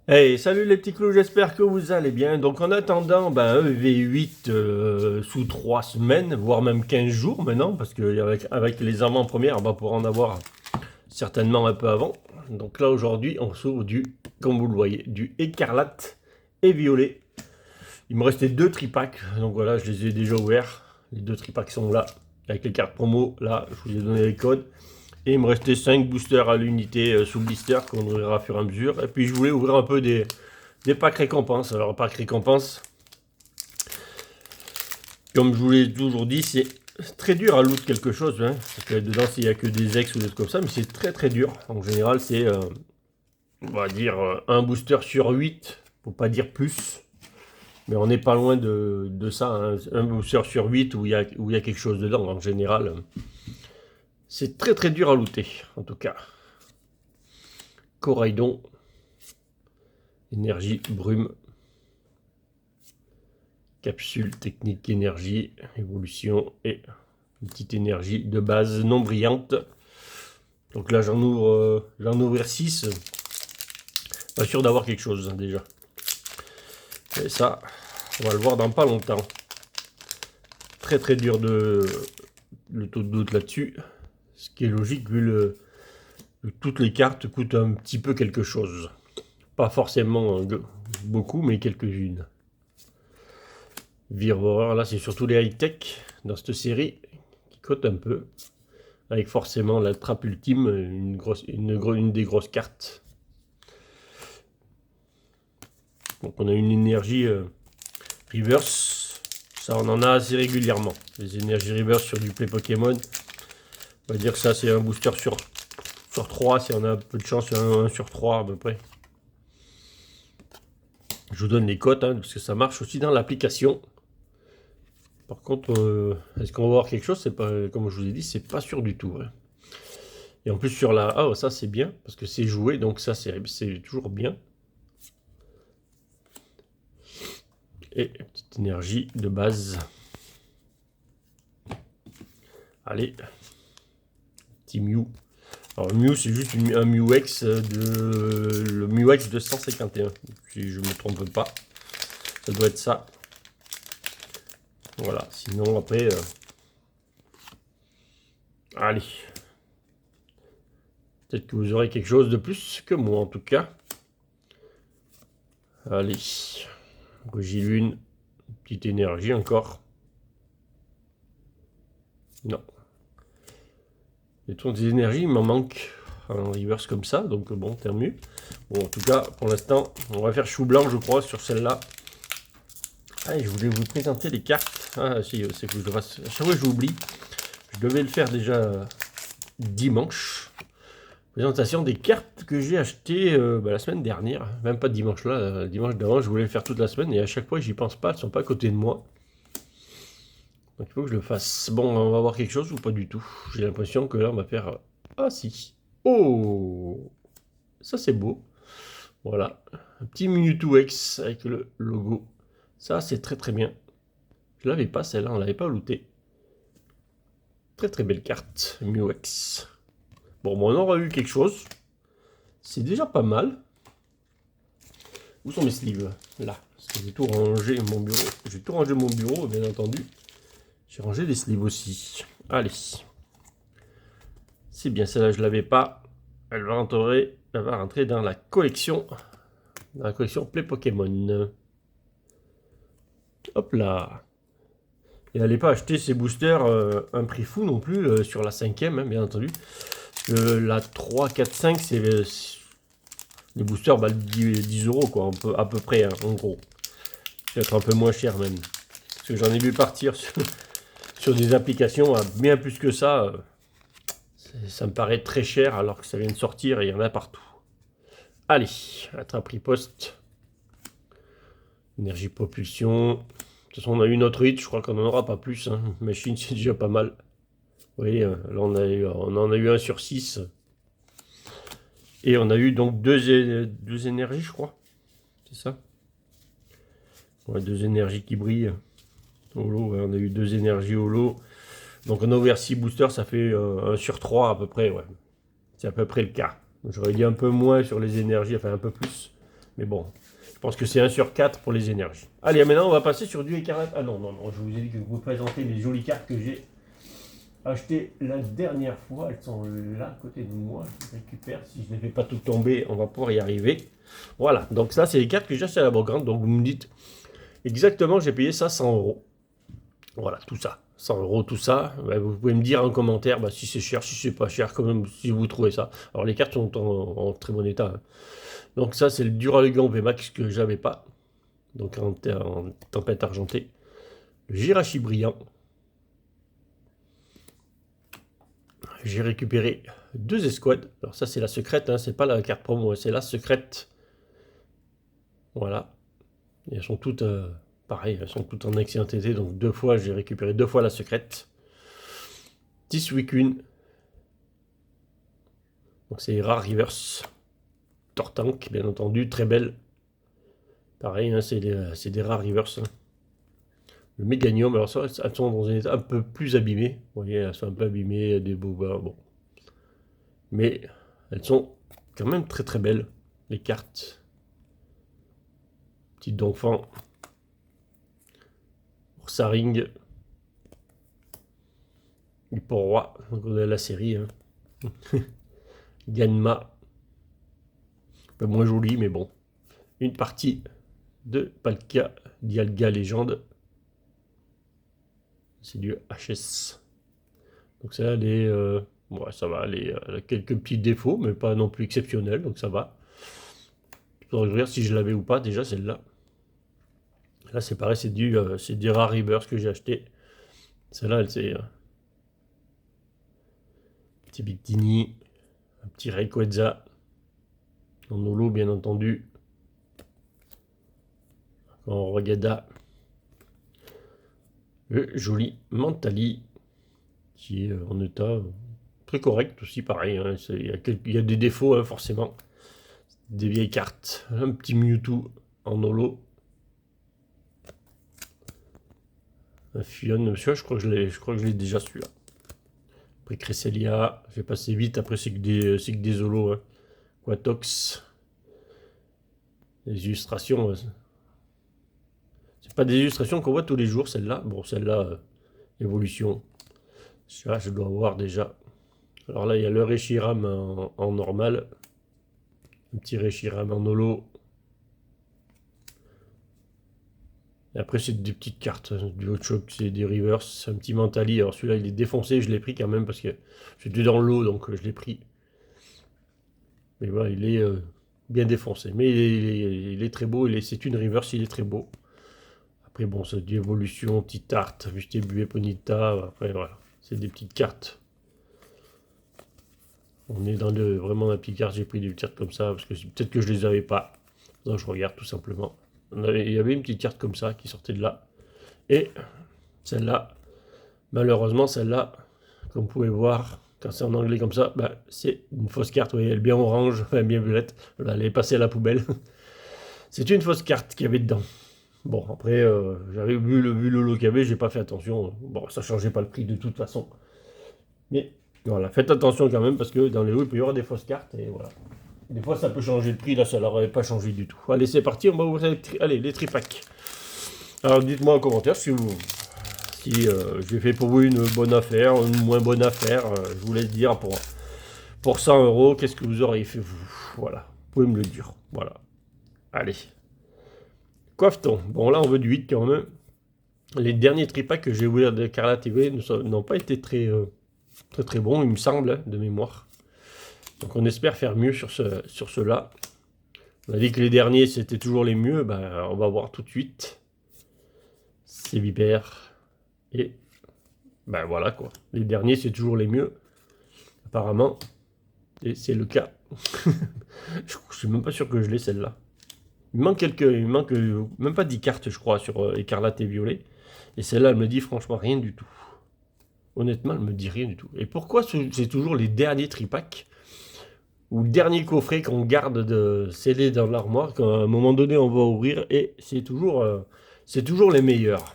Hey, salut les petits clous, j'espère que vous allez bien. Donc en attendant un V8 sous 3 semaines, voire même 15 jours maintenant, parce qu'avec les avant-premières, on va pouvoir en avoir certainement un peu avant. Donc là aujourd'hui, on s'ouvre comme vous le voyez, du écarlate et violet. Il me restait deux tripacks, donc voilà, je les ai déjà ouverts. Les deux tripacks sont là, avec les cartes promo, là, je vous ai donné les codes. Et il me restait 5 boosters à l'unité sous blister qu'on ouvrira au fur et à mesure. Et puis je voulais ouvrir un peu des packs récompenses. Alors, pack récompense, comme je vous l'ai toujours dit, c'est très dur à loot quelque chose. Hein. Parce que dedans, s'il n'y a que des ex ou des trucs comme ça, mais c'est très très dur. En général, c'est, on va dire, un booster sur 8, faut pas dire plus. Mais on n'est pas loin de ça. Hein. Un booster sur 8 où il y a quelque chose dedans, en général. C'est très très dur à looter, en tout cas. Coraidon, énergie, brume. Capsule technique énergie, évolution et une petite énergie de base non brillante. Donc là j'en ouvrir 6. Pas sûr d'avoir quelque chose hein, déjà. Et ça, on va le voir dans pas longtemps. Très très dur le taux de doute là-dessus. Ce qui est logique vu que toutes les cartes coûtent un petit peu quelque chose. Pas forcément beaucoup, mais quelques-unes. Virvoreur, là c'est surtout les high-tech dans cette série qui cotent un peu. Avec forcément la trappe ultime, une des grosses cartes. Donc on a une énergie reverse. Ça on en a assez régulièrement. Les énergies reverse sur du play Pokémon. On va dire que ça c'est un booster sur 3. Si on a un peu de chance, un sur 3 à peu près. Je vous donne les cotes hein, parce que ça marche aussi dans l'application. Par contre, est-ce qu'on va voir quelque chose? C'est pas, comme je vous ai dit, c'est pas sûr du tout. Hein. Et en plus sur la... Ah, ça c'est bien, parce que c'est joué, donc ça c'est toujours bien. Et petite énergie de base. Allez. Petit Mew. Alors Mew c'est juste un Mew X le Mew X 251. Si je me trompe pas. Ça doit être ça. Voilà. Sinon après... Allez. Peut-être que vous aurez quelque chose de plus que moi en tout cas. Allez. Regilune. Petite énergie encore. Non. Les tours des énergies, il m'en manque en reverse comme ça, donc bon, tant mieux. Bon, en tout cas, pour l'instant, on va faire chou blanc, je crois, sur celle-là. Ah, je voulais vous présenter les cartes. Ah, si, c'est que je le fasse. À chaque fois, j'oublie. Je devais le faire déjà dimanche. Présentation des cartes que j'ai achetées la semaine dernière. Même pas dimanche là, dimanche d'avant, je voulais le faire toute la semaine et à chaque fois, j'y pense pas. Elles sont pas à côté de moi. Donc il faut que je le fasse. Bon, on va voir quelque chose ou pas du tout. J'ai l'impression que là, on va faire... Ah si. Oh, ça c'est beau. Voilà. Un petit Mewtwo X avec le logo. Ça, c'est très très bien. Je l'avais pas celle-là, on l'avait pas looté. Très très belle carte, Mew X. Bon, on aura eu quelque chose. C'est déjà pas mal. Où sont mes sleeves? Là. Parce que j'ai tout rangé mon bureau. J'ai tout rangé mon bureau, bien entendu. J'ai rangé les sleeves aussi. Allez. C'est bien, celle-là, je l'avais pas. Elle va rentrer dans la collection. Dans la collection Play Pokémon. Hop là. Et n'allez pas acheter ces boosters un prix fou non plus sur la cinquième, hein, bien entendu. La 3, 4, 5, c'est les boosters 10 euros, quoi, à peu près, hein, en gros. Peut-être un peu moins cher même. Parce que j'en ai vu partir sur des applications à bien plus que ça. Ça me paraît très cher alors que ça vient de sortir et il y en a partout. Allez, attrape riposte. Énergie propulsion. De toute façon, on a eu notre hit, je crois qu'on n'en aura pas plus. Hein. Machine, c'est déjà pas mal. Vous voyez, là, on en a eu un sur 6. Et on a eu donc deux énergies, je crois. C'est ça? Ouais, deux énergies qui brillent. Holo, ouais, on a eu deux énergies holo. Donc on a ouvert 6 boosters, ça fait 1 sur 3 à peu près. Ouais. C'est à peu près le cas. J'aurais dit un peu moins sur les énergies, enfin un peu plus. Mais bon, je pense que c'est 1 sur 4 pour les énergies. Allez, maintenant on va passer sur du écarlate. Ah non, non, non, je vous ai dit que je vous présentais les jolies cartes que j'ai achetées la dernière fois. Elles sont là à côté de moi. Je les récupère. Si je ne les fais pas tout tomber, on va pouvoir y arriver. Voilà, donc ça c'est les cartes que j'ai achetées à la brocante. Donc vous me dites exactement, j'ai payé ça 100 euros. Voilà, tout ça. 100 euros, tout ça. Vous pouvez me dire en commentaire si c'est cher, si c'est pas cher, quand même, si vous trouvez ça. Alors les cartes sont en très bon état. Hein. Donc ça, c'est le Duralugon VMAX que j'avais pas. Donc en tempête argentée. Le Jirachi brillant. J'ai récupéré 2 escouades. Alors ça, c'est la secrète, hein, c'est pas la carte promo, c'est la secrète. Voilà. Et elles sont toutes... pareil, elles sont toutes en excellent été, donc 2 fois, j'ai récupéré 2 fois la secrète. 10 Wikun. Donc c'est rare reverse. Tortank, bien entendu, très belle. Pareil, hein, c'est des rares reverse. Hein. Le Méganium, alors ça, elles sont dans un état un peu plus abîmé. Vous voyez, elles sont un peu abîmées, des bobas, bon. Mais elles sont quand même très très belles, les cartes. Petite d'enfant. Saring. Roi, donc on a la série. Hein. Ganma. Un peu moins joli, mais bon. Une partie de Palkia Dialga Légende. C'est du HS. Donc ça, ouais, ça va. Elle a quelques petits défauts, mais pas non plus exceptionnels, donc ça va. Il faudrait que je regarde si je l'avais ou pas, déjà, celle-là. Là, c'est pareil, c'est du rare Rebirth que j'ai acheté. Celle-là, elle c'est... petit Victini, un petit Rayquaza, en holo, bien entendu. En Rogada. Le joli Mentali, qui est en état très correct aussi, pareil. Hein, il y a des défauts, hein, forcément. Des vieilles cartes. Un petit Mewtwo en holo. Un Fion, je crois que je l'ai déjà celui-là. Après Cresselia, j'ai passé vite, après c'est que des holos. Hein. Quatox. Les illustrations. C'est pas des illustrations qu'on voit tous les jours, celle-là. Bon, celle-là, évolution. Là, je dois voir déjà. Alors là, il y a le Reshiram en normal. Un petit Reshiram en holo. Et après, c'est des petites cartes. Du Hot Shock, c'est des reverse. Un petit Mentali. Alors celui-là, il est défoncé. Je l'ai pris quand même parce que j'étais dans l'eau, donc je l'ai pris. Mais voilà, il est bien défoncé. Mais il est très beau. C'est une reverse, il est très beau. Après, bon, c'est du évolution, petite art, Vustibue, Ponita. Après, voilà. C'est des petites cartes. On est dans vraiment la petite carte. J'ai pris des cartes comme ça parce que peut-être que je les avais pas. Donc je regarde tout simplement. Il y avait une petite carte comme ça qui sortait de là. Et celle-là, malheureusement, celle-là, comme vous pouvez voir, quand c'est en anglais comme ça, c'est une fausse carte. Vous voyez, elle est bien orange, bien violette. Voilà, elle est passée à la poubelle. C'est une fausse carte qu'il y avait dedans. Bon, après, j'avais vu le lot qu'il y avait, j'ai pas fait attention. Bon, ça changeait pas le prix de toute façon. Mais voilà, faites attention quand même parce que dans les lots, il peut y avoir des fausses cartes et voilà. Des fois, ça peut changer de prix. Là, ça n'aurait pas changé du tout. Allez, c'est parti. On va ouvrir les tripacks. Alors, dites-moi en commentaire si j'ai fait pour vous une bonne affaire, une moins bonne affaire. Je vous laisse dire pour 100 euros, qu'est-ce que vous auriez fait vous. Voilà. Vous pouvez me le dire. Voilà. Allez. Coiffe-t-on. Bon, là, on veut du 8 quand même. Les derniers tripacks que j'ai ouverts de Carla TV n'ont pas été très bons, il me semble, de mémoire. Donc on espère faire mieux sur ceux-là. On a dit que les derniers c'était toujours les mieux. On va voir tout de suite. C'est Vipère. Et voilà quoi. Les derniers c'est toujours les mieux. Apparemment. Et c'est le cas. Je suis même pas sûr que je l'ai celle-là. Il manque même pas 10 cartes je crois sur écarlate et violet. Et celle-là elle me dit franchement rien du tout. Honnêtement elle me dit rien du tout. Et pourquoi c'est toujours les derniers tripacks ou le dernier coffret qu'on garde scellé dans l'armoire, qu'à un moment donné on va ouvrir, et c'est toujours les meilleurs.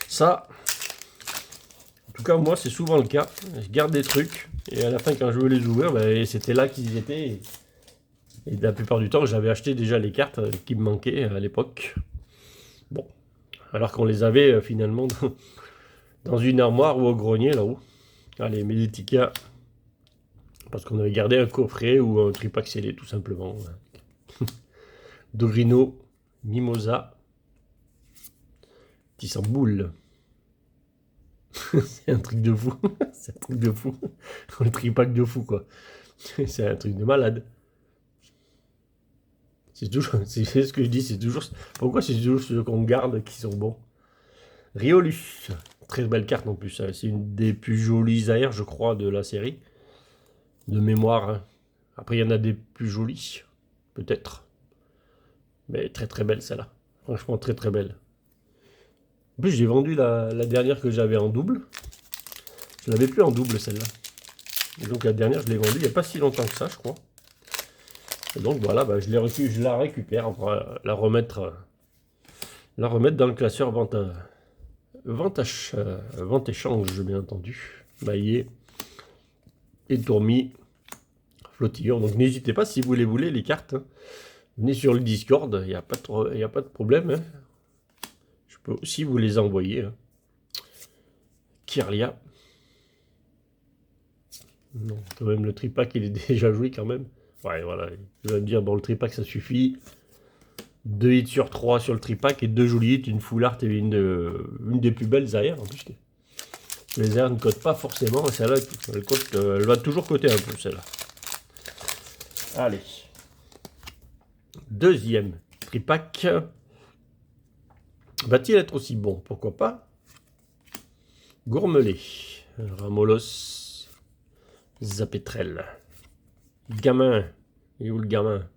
Ça, en tout cas moi c'est souvent le cas, je garde des trucs, et à la fin quand je veux les ouvrir, c'était là qu'ils étaient, Et la plupart du temps, j'avais acheté déjà les cartes qui me manquaient à l'époque. Bon, alors qu'on les avait finalement dans une armoire ou au grenier là-haut. Allez, Meditica. Parce qu'on avait gardé un coffret ou un tripack scellé tout simplement. Dogrino, Mimosa, petit sans boule. C'est un truc de fou. C'est un truc de fou. Le tripack de fou quoi. C'est un truc de malade. C'est toujours, c'est ce que je dis, c'est toujours. Pourquoi c'est toujours ceux qu'on garde qui sont bons. Riolus, très belle carte en plus. C'est une des plus jolies AR, je crois, de la série. De mémoire. Hein. Après, il y en a des plus jolies, peut-être. Mais très très belle celle-là. Franchement, très très belle. En plus, j'ai vendu la dernière que j'avais en double. Je l'avais plus en double celle-là. Et donc la dernière, je l'ai vendue il n'y a pas si longtemps que ça, je crois. Et donc voilà, bah, je la récupère. On va la remettre dans le classeur vente échange, bien entendu. Maillet et tourmis, flottillon. Donc n'hésitez pas si vous les voulez, les cartes. Hein. Venez sur le Discord, il n'y a pas de problème. Hein. Je peux aussi vous les envoyer. Hein. Kirlia. Non, quand même, le tripack, il est déjà joué quand même. Ouais, voilà. Je vais me dire, bon, le tripack, ça suffit. 2 hits sur 3 sur le tripack et 2 jolis hits, une full art et une des plus belles AR en plus. Les AR ne cotent pas forcément, et celle-là, elle va toujours coter un peu, celle-là. Allez. Deuxième tripack. Va-t-il être aussi bon? Pourquoi pas? Gourmelet. Ramolos. Zapetrel. Gamin. Et où le gamin?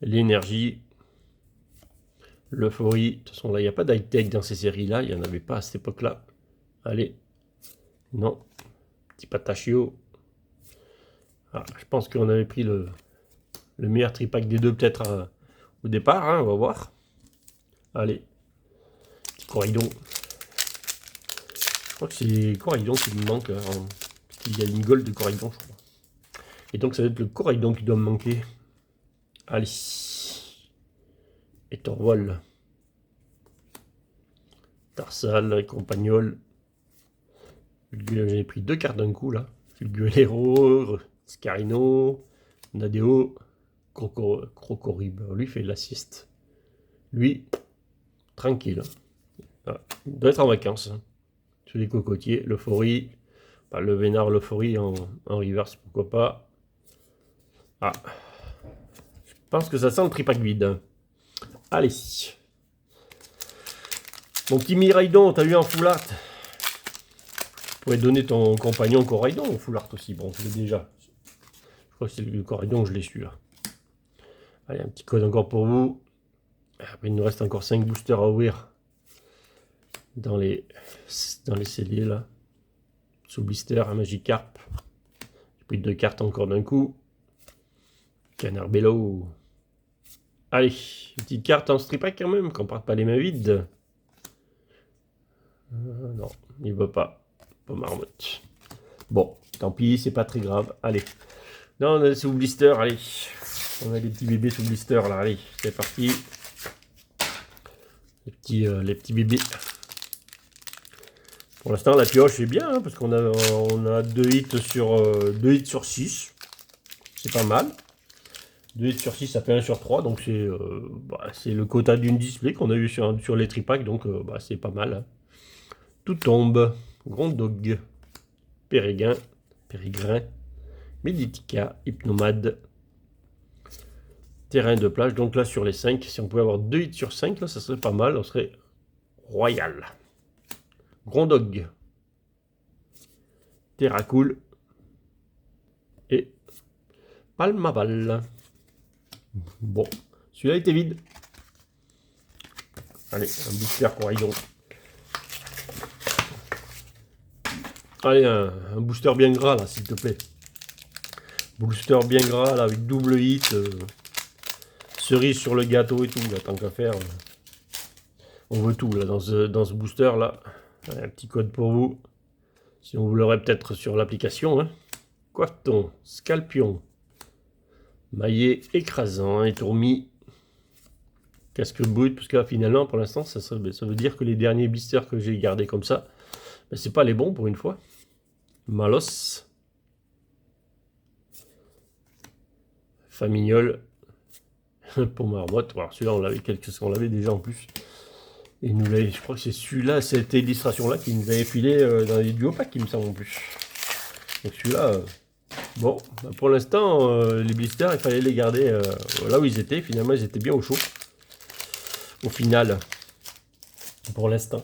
L'énergie. L'euphorie. De toute façon, là, il n'y a pas d'high-tech dans ces séries-là. Il n'y en avait pas à cette époque-là. Allez. Non. Petit patachio. Ah, je pense qu'on avait pris le meilleur tripack des deux, peut-être au départ. Hein, on va voir. Allez. Petit Corridon. Je crois que c'est Corridon qui me manque. Hein. Il y a une gold de Corridon, je crois. Et donc, ça va être le Corridon qui doit me manquer. Allez. Et Torvol. Tarsal, Compagnol. J'ai pris 2 cartes d'un coup, là. Fulguero, Scarino, Nadeo, Crocorib. Lui, fait de la sieste. Lui, tranquille. Ah, il doit être en vacances. Hein. Sur les cocotiers, l'euphorie. Bah, le Vénard, l'euphorie en reverse, pourquoi pas. Ah. Je pense que ça sent le tripack vide. Allez. Mon petit Miraidon, t'as eu un full art. Tu pourrais donner ton compagnon Coraidon au full art aussi. Bon, je l'ai déjà. Je crois que c'est le Coraidon, je l'ai su là. Allez, un petit code encore pour vous. Après, il nous reste encore 5 boosters à ouvrir dans les celliers là. Sous blister, un Magikarp. J'ai pris 2 cartes encore d'un coup. Canard Bello. Allez, une petite carte en stripack quand même, qu'on parte pas les mains vides. Non, il veut pas. Pas marmotte. Bon, tant pis, c'est pas très grave. Allez. Non, on a sous blister, allez. On a des petits bébés sous blister là, allez, c'est parti. Les petits bébés. Pour l'instant, la pioche est bien, hein, parce qu'on a 2 hits sur 6. C'est pas mal. 2 hits sur 6, ça fait 1 sur 3, donc c'est le quota d'une display qu'on a eu sur les tripacks, donc c'est pas mal. Hein. Tout tombe. Grondog, Pérégrin, Meditica, Hypnomade, terrain de plage. Donc là, sur les 5, si on pouvait avoir 2 hits sur 5, là, ça serait pas mal. On serait royal. Grondog, Terracool et Palmaval. Bon, celui-là était vide. Allez, un booster Coraidon. Allez, un booster bien gras là, s'il te plaît. Booster bien gras là, avec double hit. Cerise sur le gâteau et tout, là, tant qu'à faire. On veut tout là dans ce booster là. Allez, un petit code pour vous. Si on vous l'aurait peut-être sur l'application. Hein. Quaton, Scalpion, Maillet écrasant et tourmis. Casque brut, parce que là, finalement, pour l'instant, ça veut dire que les derniers blisters que j'ai gardés comme ça, ben, c'est pas les bons pour une fois. Malos. Famignol. Pour Marmotte. Alors celui-là, on l'avait déjà en plus. Et nous l'avait, je crois que c'est celui-là, cette illustration-là qui nous avait filé dans les duo packs, il me semble en plus. Donc celui-là, bon, bah pour l'instant, les blisters, il fallait les garder là où ils étaient. Finalement, ils étaient bien au chaud. Au final, pour l'instant.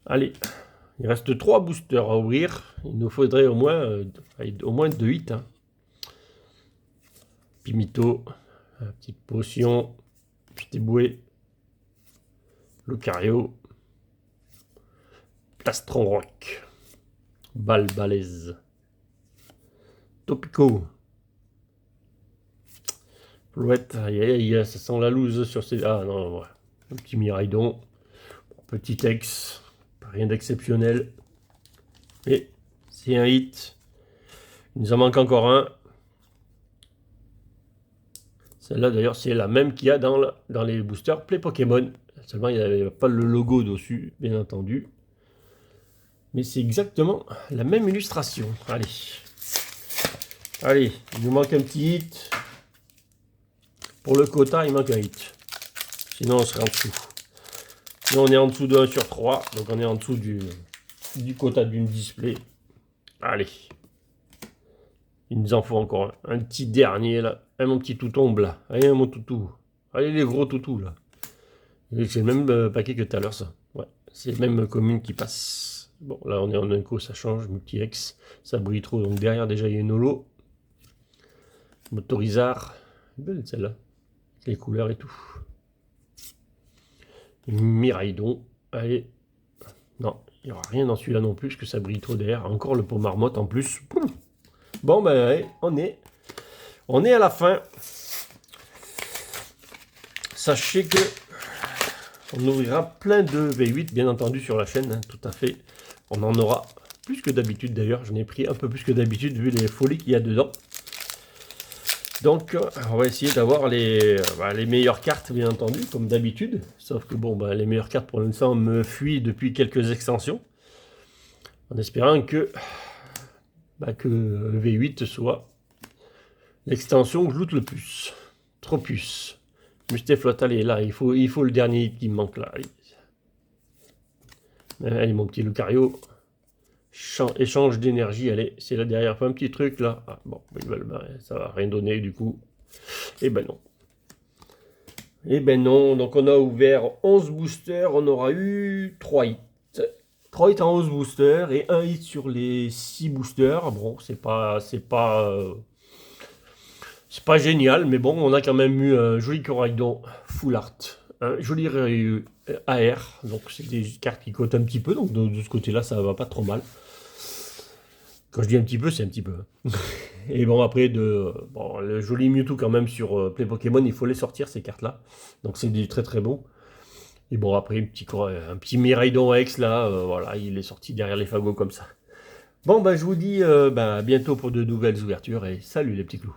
Allez, il reste 3 boosters à ouvrir. Il nous faudrait au moins 2 hits. Hein. Pimito, petite potion, petit bouée. Lucario, Plastron Rock, Balbalaise, Topico, Flouette, aïe aïe aïe, ça sent la loose sur ces... Ah non, ouais. Un petit Miraidon, petit Ex, rien d'exceptionnel, mais c'est un hit, il nous en manque encore un. Celle-là d'ailleurs c'est la même qu'il y a dans les boosters Play Pokémon. Seulement, il n'y avait pas le logo dessus, bien entendu. Mais c'est exactement la même illustration. Allez. Allez, il nous manque un petit hit. Pour le quota, il manque un hit. Sinon, on serait en dessous. Là, on est en dessous de 1 sur 3. Donc, on est en dessous du quota d'une display. Allez. Il nous en faut encore un petit dernier, là. Mon petit touton là. Allez, mon toutou. Allez, les gros toutous, là. C'est le même paquet que tout à l'heure, ça. Ouais, c'est le même commune qui passe. Bon, là, on est en Unco, ça change. Multi-X, ça brille trop. Donc, derrière, déjà, il y a une holo. Motorizard. Belle, celle-là. Les couleurs et tout. Miraidon. Allez. Non, il n'y aura rien dans celui-là non plus, parce que ça brille trop derrière. Encore le pot marmotte en plus. Bon, ben, allez, on est à la fin. Sachez que on ouvrira plein de V8, bien entendu, sur la chaîne, hein, tout à fait. On en aura plus que d'habitude, d'ailleurs. J'en ai pris un peu plus que d'habitude, vu les folies qu'il y a dedans. Donc, on va essayer d'avoir les meilleures cartes, bien entendu, comme d'habitude. Sauf que, bon, les meilleures cartes, pour l'instant, me fuient depuis quelques extensions. En espérant que V8 soit l'extension que je loot le plus. Tropius. Mustaflot, allez, là, il faut le dernier hit qui me manque là. Allez, mon petit Lucario. Échange d'énergie, allez, c'est là derrière, pas un petit truc là. Ah, bon, ça va rien donner du coup. Et ben non. Et ben non, donc on a ouvert 11 boosters, on aura eu 3 hits. 3 hits en 11 boosters et 1 hit sur les 6 boosters. Bon, c'est pas génial, mais bon, on a quand même eu un joli Coraidon Full Art, un joli AR, donc c'est des cartes qui cotent un petit peu, donc de ce côté-là, ça va pas trop mal. Quand je dis un petit peu, c'est un petit peu. Et bon, après, le joli Mewtwo quand même sur Play Pokémon, il faut les sortir, ces cartes-là. Donc c'est du très très bon. Et bon, après, un petit Miraidon X, là, voilà, il est sorti derrière les fagots comme ça. Bon, je vous dis à bientôt pour de nouvelles ouvertures, et salut les petits clous.